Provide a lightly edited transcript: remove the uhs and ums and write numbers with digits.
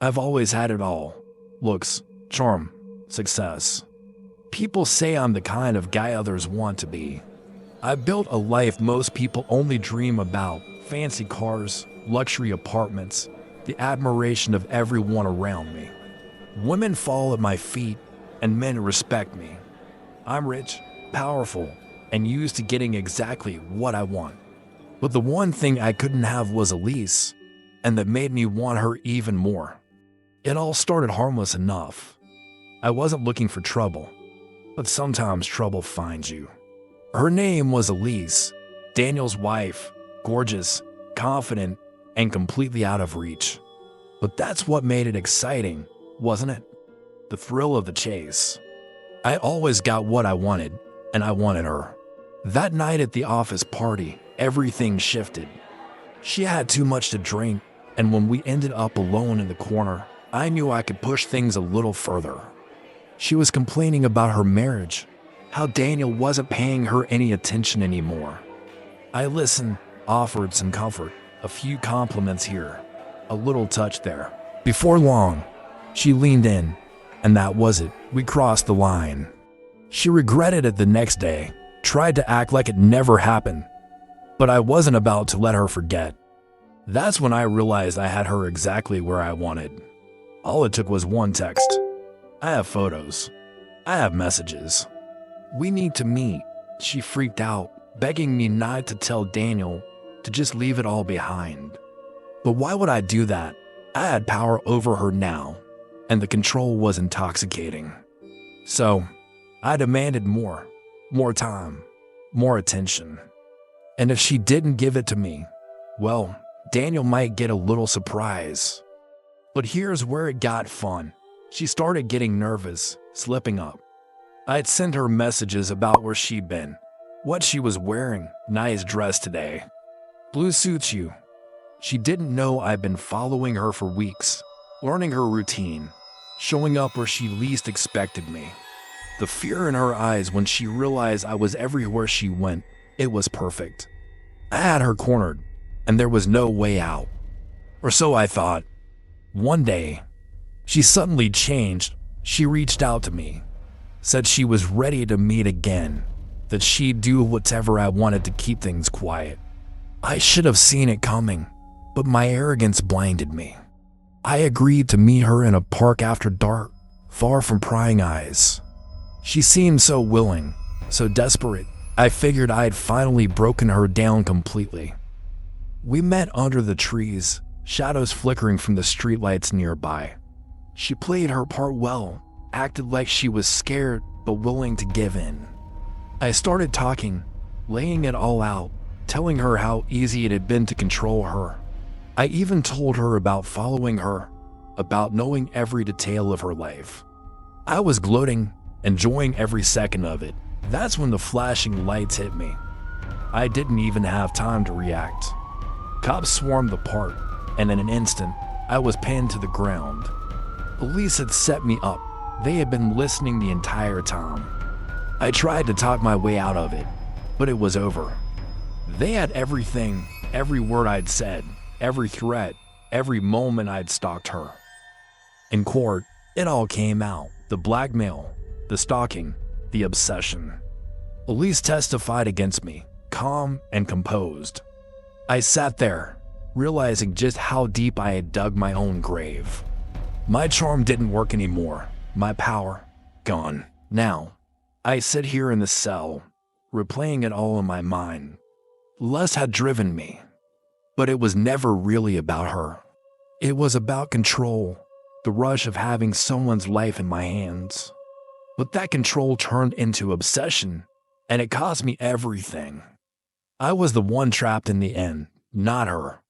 I've always had it all. Looks, charm, success. People say I'm the kind of guy others want to be. I built a life most people only dream about. Fancy cars, luxury apartments, the admiration of everyone around me. Women fall at my feet, and men respect me. I'm rich, powerful, and used to getting exactly what I want. But the one thing I couldn't have was Elise, and that made me want her even more. It all started harmless enough. I wasn't looking for trouble, but sometimes trouble finds you. Her name was Elise, Daniel's wife, gorgeous, confident, and completely out of reach. But that's what made it exciting, wasn't it? The thrill of the chase. I always got what I wanted, and I wanted her. That night at the office party, everything shifted. She had too much to drink, and when we ended up alone in the corner, I knew I could push things a little further. She was complaining about her marriage, how Daniel wasn't paying her any attention anymore. I listened, offered some comfort, a few compliments here, a little touch there. Before long, she leaned in, and that was it. We crossed the line. She regretted it the next day, tried to act like it never happened, but I wasn't about to let her forget. That's when I realized I had her exactly where I wanted. All it took was one text. I have photos. I have messages. We need to meet. She freaked out, begging me not to tell Daniel, to just leave it all behind. But why would I do that? I had power over her now, and the control was intoxicating. So, I demanded more time, more attention. And if she didn't give it to me, well, Daniel might get a little surprise. But here's where it got fun. She started getting nervous, slipping up. I'd send her messages about where she'd been, what she was wearing, nice dress today. Blue suits you. She didn't know I'd been following her for weeks, learning her routine, showing up where she least expected me. The fear in her eyes when she realized I was everywhere she went, it was perfect. I had her cornered, and there was no way out. Or so I thought. One day, she suddenly changed. She reached out to me, said she was ready to meet again, that she'd do whatever I wanted to keep things quiet. I should have seen it coming, but my arrogance blinded me. I agreed to meet her in a park after dark, far from prying eyes. She seemed so willing, so desperate, I figured I'd finally broken her down completely. We met under the trees, shadows flickering from the streetlights nearby. She played her part well, acted like she was scared but willing to give in. I started talking, laying it all out, telling her how easy it had been to control her. I even told her about following her, about knowing every detail of her life. I was gloating, enjoying every second of it. That's when the flashing lights hit me. I didn't even have time to react. Cops swarmed the park, and in an instant, I was pinned to the ground. Police had set me up. They had been listening the entire time. I tried to talk my way out of it, but it was over. They had everything, every word I'd said, every threat, every moment I'd stalked her. In court, it all came out. The blackmail, the stalking, the obsession. Elise testified against me, calm and composed. I sat there, realizing just how deep I had dug my own grave. My charm didn't work anymore. My power, gone. Now, I sit here in the cell, replaying it all in my mind. Lust had driven me, but it was never really about her. It was about control, the rush of having someone's life in my hands. But that control turned into obsession, and it cost me everything. I was the one trapped in the end, not her.